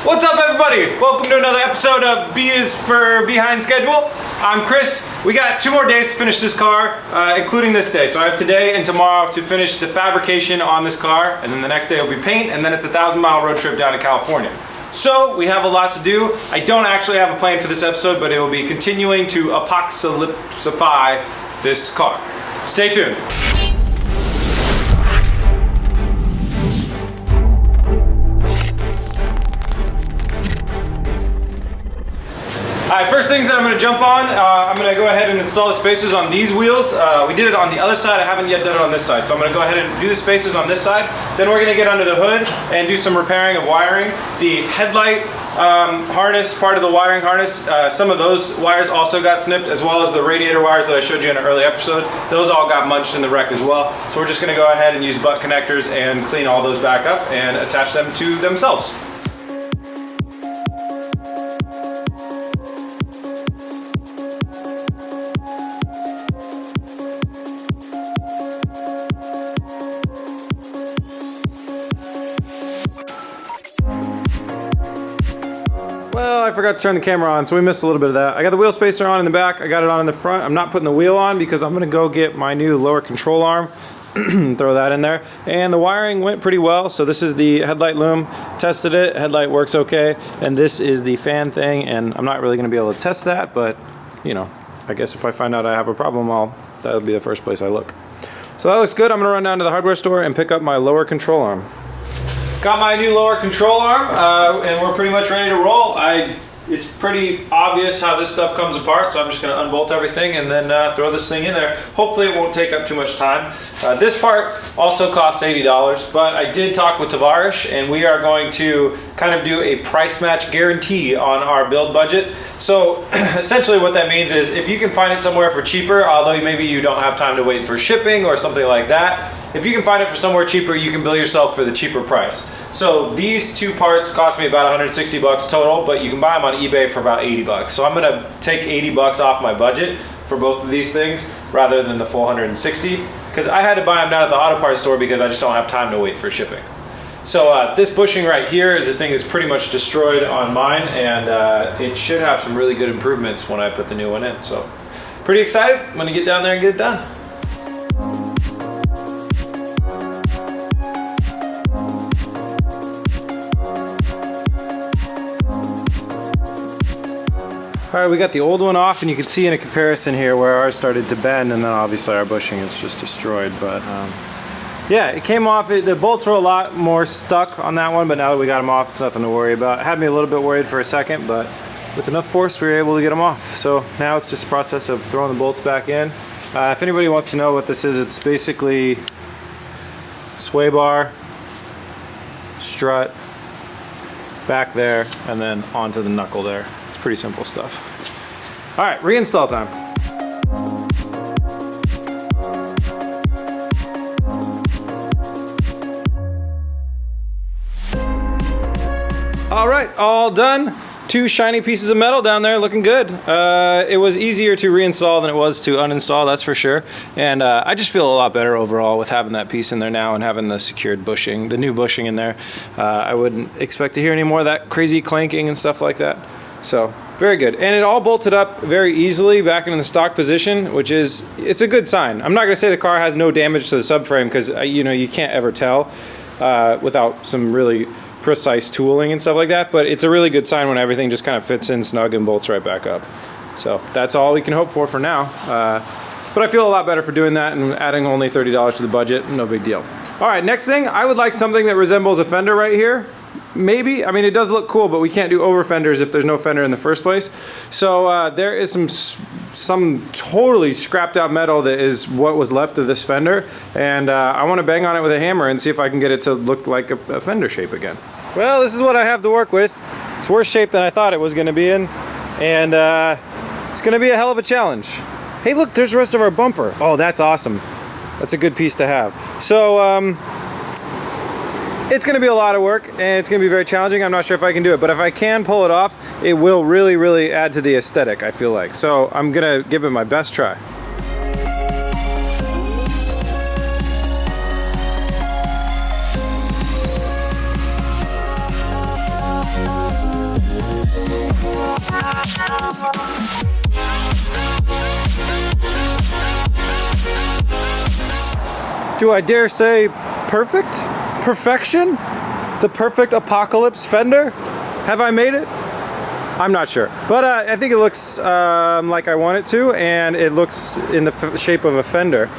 What's up, everybody? Welcome to another episode of B is for Behind Schedule. I'm Chris. We got 2 more days to finish this car, including this day. So I have today and tomorrow to finish the fabrication on this car, and then the next day will be paint, and then it's a 1,000-mile road trip down to California. So we have a lot to do. I don't actually have a plan for this episode, but it will be continuing to epoxify this car. Stay tuned. Alright, first things that I'm going to jump on, I'm going to go ahead and install the spacers on these wheels. We did it on the other side, I haven't yet done it on this side. So I'm going to go ahead and do the spacers on this side. Then we're going to get under the hood and do some repairing of wiring. The headlight harness, part of the wiring harness, some of those wires also got snipped, as well as the radiator wires that I showed you in an early episode. Those all got munched in the wreck as well. So we're just going to go ahead and use butt connectors and clean all those back up and attach them to themselves. Well, I forgot to turn the camera on, so we missed a little bit of that. I got the wheel spacer on in the back, I got it on in the front. I'm not putting the wheel on because I'm gonna go get my new lower control arm, throw that in there. And the wiring went pretty well. So this is the headlight loom, tested it, headlight works okay. And this is the fan thing, and I'm not really gonna be able to test that, but you know, I guess if I find out I have a problem, that'll be the first place I look. So that looks good. I'm gonna run down to the hardware store and pick up my lower control arm. Got my new lower control arm, and we're pretty much ready to roll. It's pretty obvious how this stuff comes apart, so I'm just going to unbolt everything and then throw this thing in there. Hopefully it won't take up too much time. This part also costs $80, but I did talk with Tavares, and we are going to kind of do a price match guarantee on our build budget. So essentially what that means is if you can find it somewhere for cheaper, although maybe you don't have time to wait for shipping or something like that, if you can find it for somewhere cheaper, you can bill yourself for the cheaper price. So these 2 parts cost me about 160 bucks total, but you can buy them on eBay for about 80 bucks. So I'm gonna take 80 bucks off my budget for both of these things rather than the full 160, because I had to buy them down at the auto parts store because I just don't have time to wait for shipping. So this bushing right here is the thing that's pretty much destroyed on mine, and it should have some really good improvements when I put the new one in. So pretty excited. I'm gonna get down there and get it done. All right, we got the old one off, and you can see in a comparison here where ours started to bend, and then obviously our bushing is just destroyed. But yeah, it came off. The bolts were a lot more stuck on that one, but now that we got them off, it's nothing to worry about. It had me a little bit worried for a second, but with enough force, we were able to get them off. So now it's just a process of throwing the bolts back in. If anybody wants to know what this is, it's basically sway bar, strut, back there, and then onto the knuckle there. Pretty simple stuff. All right, reinstall time. All right, all done. 2 shiny pieces of metal down there looking good. It was easier to reinstall than it was to uninstall, that's for sure. And I just feel a lot better overall with having that piece in there now and having the secured bushing, the new bushing in there. I wouldn't expect to hear any more of that crazy clanking and stuff like that. So very good, and it all bolted up very easily back in the stock position, which is, it's a good sign. I'm not going to say the car has no damage to the subframe, because you know, you can't ever tell without some really precise tooling and stuff like that, but it's a really good sign when everything just kind of fits in snug and bolts right back up. So that's all we can hope for now, but I feel a lot better for doing that and adding only $30 to the budget. No big deal. All right, next thing, I would like something that resembles a fender right here. Maybe, I mean, it does look cool, but we can't do over fenders if there's no fender in the first place. So there is some totally scrapped out metal that is what was left of this fender, and I want to bang on it with a hammer and see if I can get it to look like a fender shape again. Well, this is what I have to work with. It's worse shape than I thought it was going to be in, and it's going to be a hell of a challenge. Hey, look, there's the rest of our bumper. Oh, that's awesome. That's a good piece to have. So it's going to be a lot of work, and it's going to be very challenging. I'm not sure if I can do it, but if I can pull it off, it will really, really add to the aesthetic, I feel like. So I'm going to give it my best try. do I dare say, perfect? Perfection? The perfect apocalypse fender? Have I made it? I'm not sure, but I think it looks like I want it to, and it looks in the shape of a fender.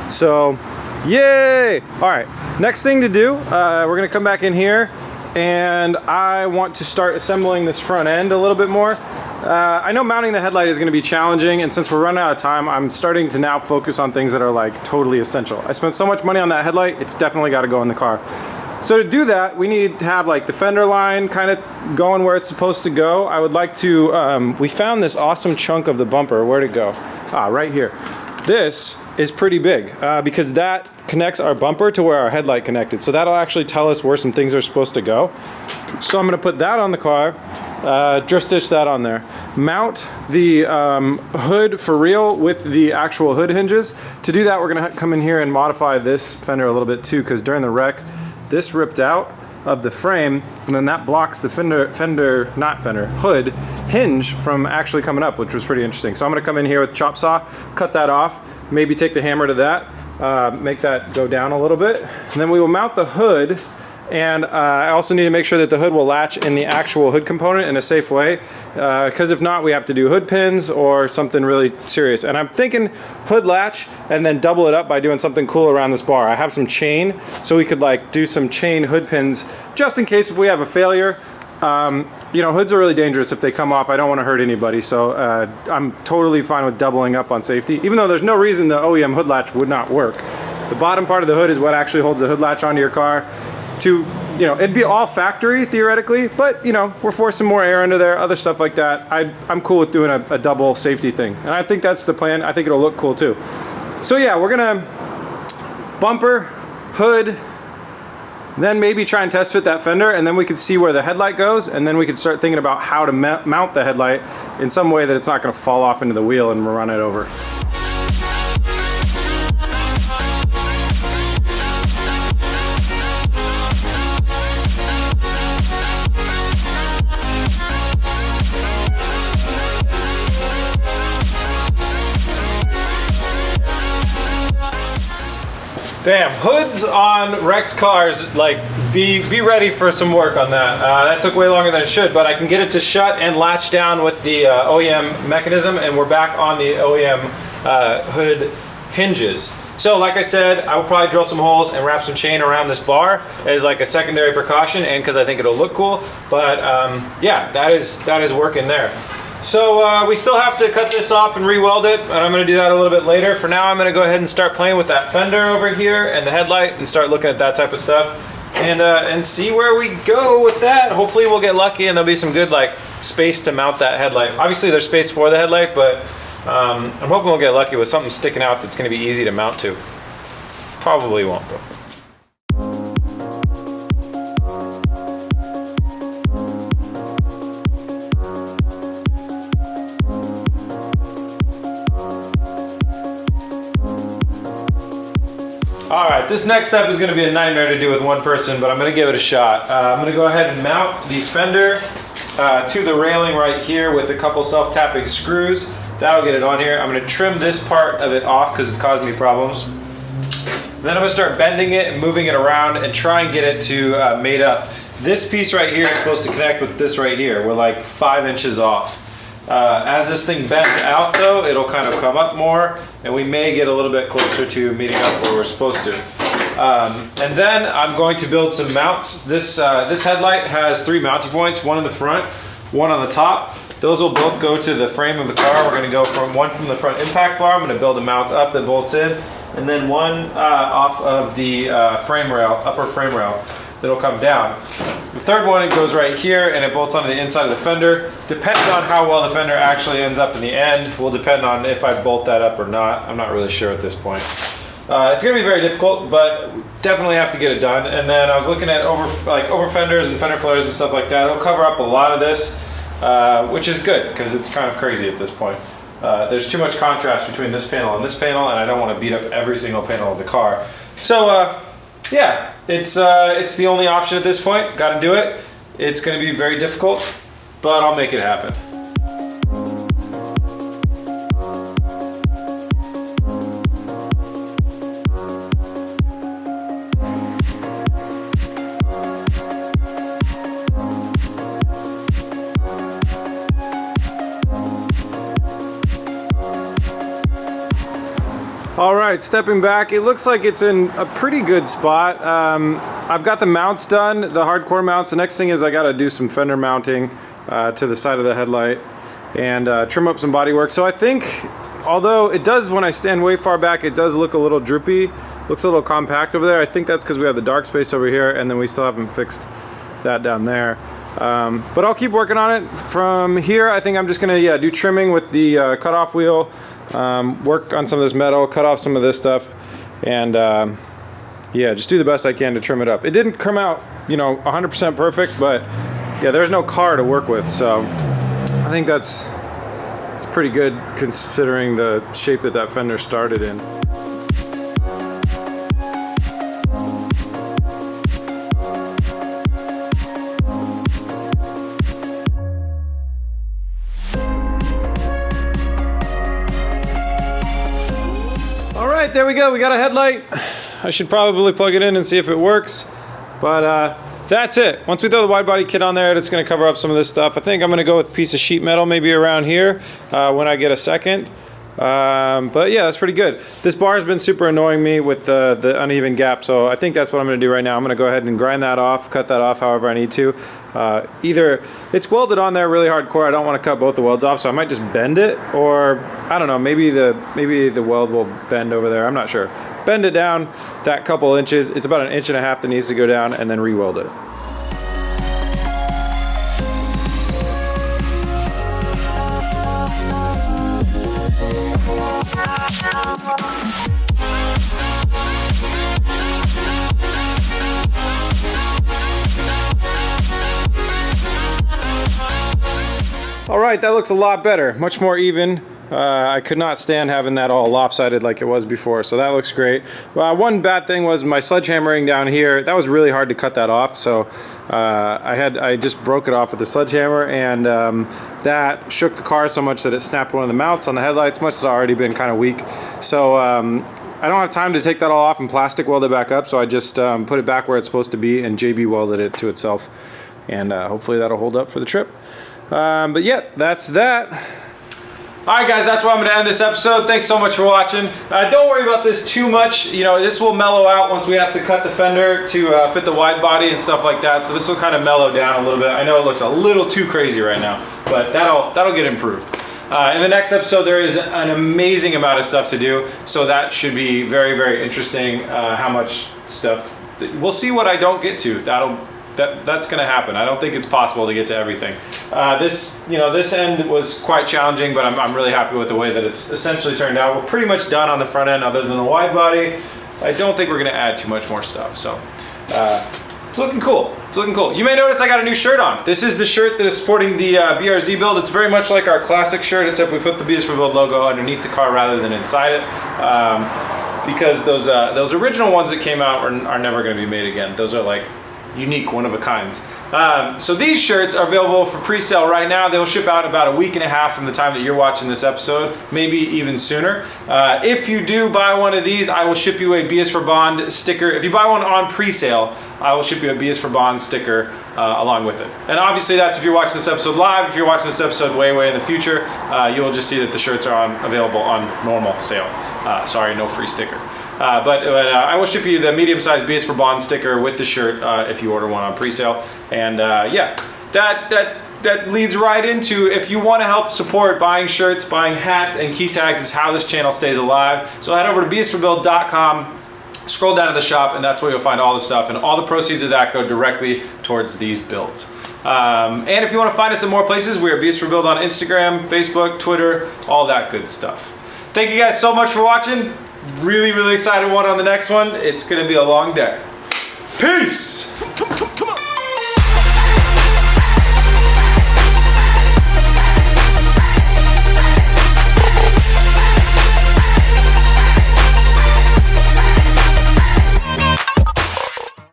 So, yay! All right, next thing to do, we're gonna come back in here, and I want to start assembling this front end a little bit more. I know mounting the headlight is gonna be challenging, and since we're running out of time, I'm starting to now focus on things that are like totally essential. I spent so much money on that headlight, it's definitely gotta go in the car. So to do that, we need to have like the fender line kind of going where it's supposed to go. I would like to, we found this awesome chunk of the bumper. Where'd it go? Ah, right here. This is pretty big because that connects our bumper to where our headlight connected. So that'll actually tell us where some things are supposed to go. So I'm gonna put that on the car, drift stitch that on there. Mount the hood for real with the actual hood hinges. To do that, we're gonna come in here and modify this fender a little bit too, because during the wreck, this ripped out of the frame, and then that blocks the hood hinge from actually coming up, which was pretty interesting. So I'm gonna come in here with chop saw, cut that off, maybe take the hammer to that, make that go down a little bit, and then we will mount the hood. And I also need to make sure that the hood will latch in the actual hood component in a safe way, because if not, we have to do hood pins or something really serious. And I'm thinking hood latch and then double it up by doing something cool around this bar. I have some chain, so we could like do some chain hood pins just in case if we have a failure. You know, hoods are really dangerous if they come off. I don't want to hurt anybody, so I'm totally fine with doubling up on safety, even though there's no reason the OEM hood latch would not work. The bottom part of the hood is what actually holds the hood latch onto your car. To, you know, it'd be all factory theoretically, but you know, we're forcing more air into there, other stuff like that. I'm cool with doing a double safety thing, and I think that's the plan. I think it'll look cool too. So yeah, we're gonna bumper, hood, then maybe try and test fit that fender, and then we can see where the headlight goes, and then we can start thinking about how to mount the headlight in some way that it's not gonna fall off into the wheel and run it over. Damn, hoods on wrecked cars, like, be ready for some work on that. That took way longer than it should, but I can get it to shut and latch down with the OEM mechanism, and we're back on the OEM hood hinges. So like I said, I will probably drill some holes and wrap some chain around this bar as like a secondary precaution, and because I think it'll look cool. But yeah, that is working there. So we still have to cut this off and re-weld it, and I'm going to do that a little bit later. For now, I'm going to go ahead and start playing with that fender over here and the headlight and start looking at that type of stuff and see where we go with that. Hopefully we'll get lucky and there'll be some good like space to mount that headlight. Obviously there's space for the headlight, but I'm hoping we'll get lucky with something sticking out that's going to be easy to mount to. Probably won't though. All right, this next step is going to be a nightmare to do with one person, but I'm going to give it a shot. I'm going to go ahead and mount the fender to the railing right here with a couple self-tapping screws. That'll get it on here. I'm going to trim this part of it off because it's causing me problems. Then I'm going to start bending it and moving it around and try and get it to mate up. This piece right here is supposed to connect with this right here. We're like 5 inches off. As this thing bends out though, it'll kind of come up more and we may get a little bit closer to meeting up where we're supposed to. And then I'm going to build some mounts. This headlight has 3 mounting points, one in the front, one on the top. Those will both go to the frame of the car. We're going to go from one from the front impact bar. I'm going to build a mount up that bolts in, and then one off of the frame rail, upper frame rail, that'll come down. The third one, it goes right here and it bolts onto the inside of the fender. Depending on how well the fender actually ends up in the end will depend on if I bolt that up or not. I'm not really sure at this point. It's going to be very difficult, but definitely have to get it done. And then I was looking at over fenders and fender flares and stuff like that. It'll cover up a lot of this, which is good because it's kind of crazy at this point. There's too much contrast between this panel and this panel, and I don't want to beat up every single panel of the car. So yeah, it's the only option at this point. Got to do it. It's going to be very difficult, but I'll make it happen. All right, stepping back, it looks like it's in a pretty good spot. I've got the mounts done, the hardcore mounts. The next thing is I got to do some fender mounting to the side of the headlight and trim up some bodywork. So I think, although it does, when I stand way far back, it does look a little droopy, looks a little compact over there. I think that's because we have the dark space over here, and then we still haven't fixed that down there. But I'll keep working on it. From here, I think I'm just gonna do trimming with the cutoff wheel, work on some of this metal, cut off some of this stuff, and just do the best I can to trim it up. It didn't come out, 100% perfect, but yeah, there's no car to work with, so I think it's pretty good considering the shape that fender started in. Alright, there we go. We got a headlight. I should probably plug it in and see if it works. But that's it. Once we throw the wide body kit on there, it's going to cover up some of this stuff. I think I'm going to go with a piece of sheet metal maybe around here when I get a second. But yeah, that's pretty good. This bar has been super annoying me with the uneven gap, so I think that's what I'm going to do right now. I'm going to go ahead and grind that off, cut that off however I need to. Either it's welded on there really hardcore, I don't want to cut both the welds off, so I might just bend it, or I don't know, maybe the weld will bend over there, I'm not sure. Bend it down that couple inches. It's about 1.5 inches that needs to go down, and then re-weld it. All right, that looks a lot better, much more even. I could not stand having that all lopsided like it was before, so that looks great. One bad thing was my sledgehammering down here. That was really hard to cut that off, so I just broke it off with the sledgehammer, and that shook the car so much that it snapped one of the mounts on the headlights, much as it's already been kind of weak. So I don't have time to take that all off and plastic weld it back up, so I just put it back where it's supposed to be and JB welded it to itself, and hopefully that'll hold up for the trip. But yeah, that's that. Alright guys, that's where I'm going to end this episode. Thanks so much for watching. Don't worry about this too much. This will mellow out once we have to cut the fender to fit the wide body and stuff like that. So this will kind of mellow down a little bit. I know it looks a little too crazy right now, but that'll get improved. In the next episode, there is an amazing amount of stuff to do. So that should be very, very interesting. How much stuff. We'll see what I don't get to. That's going to happen. I don't think it's possible to get to everything. This end was quite challenging, but I'm really happy with the way that it's essentially turned out. We're pretty much done on the front end other than the wide body. I don't think we're going to add too much more stuff. So it's looking cool. It's looking cool. You may notice I got a new shirt on. This is the shirt that is sporting the BRZ build. It's very much like our classic shirt, except we put the B's for Build logo underneath the car rather than inside it. Because those original ones that came out are never going to be made again. Those are like unique, one of a kinds. So these shirts are available for pre-sale right now. They'll ship out about 1.5 weeks from the time that you're watching this episode, maybe even sooner. If you do buy one of these, I will ship you a B is for Bond sticker. If you buy one on pre-sale, I will ship you a B is for Bond sticker along with it. And obviously that's if you're watching this episode live. If you're watching this episode way in the future, you will just see that the shirts are available on normal sale. Sorry, no free sticker. But I will ship you the medium-sized B is for Bond sticker with the shirt if you order one on pre-sale. And yeah, that leads right into, if you want to help support buying shirts, buying hats, and key tags is how this channel stays alive. So head over to bsforbuild.com, scroll down to the shop, and that's where you'll find all the stuff. And all the proceeds of that go directly towards these builds. And if you want to find us in more places, we are B is for Build on Instagram, Facebook, Twitter, all that good stuff. Thank you guys so much for watching. Really excited on the next one. It's gonna be a long day. Peace!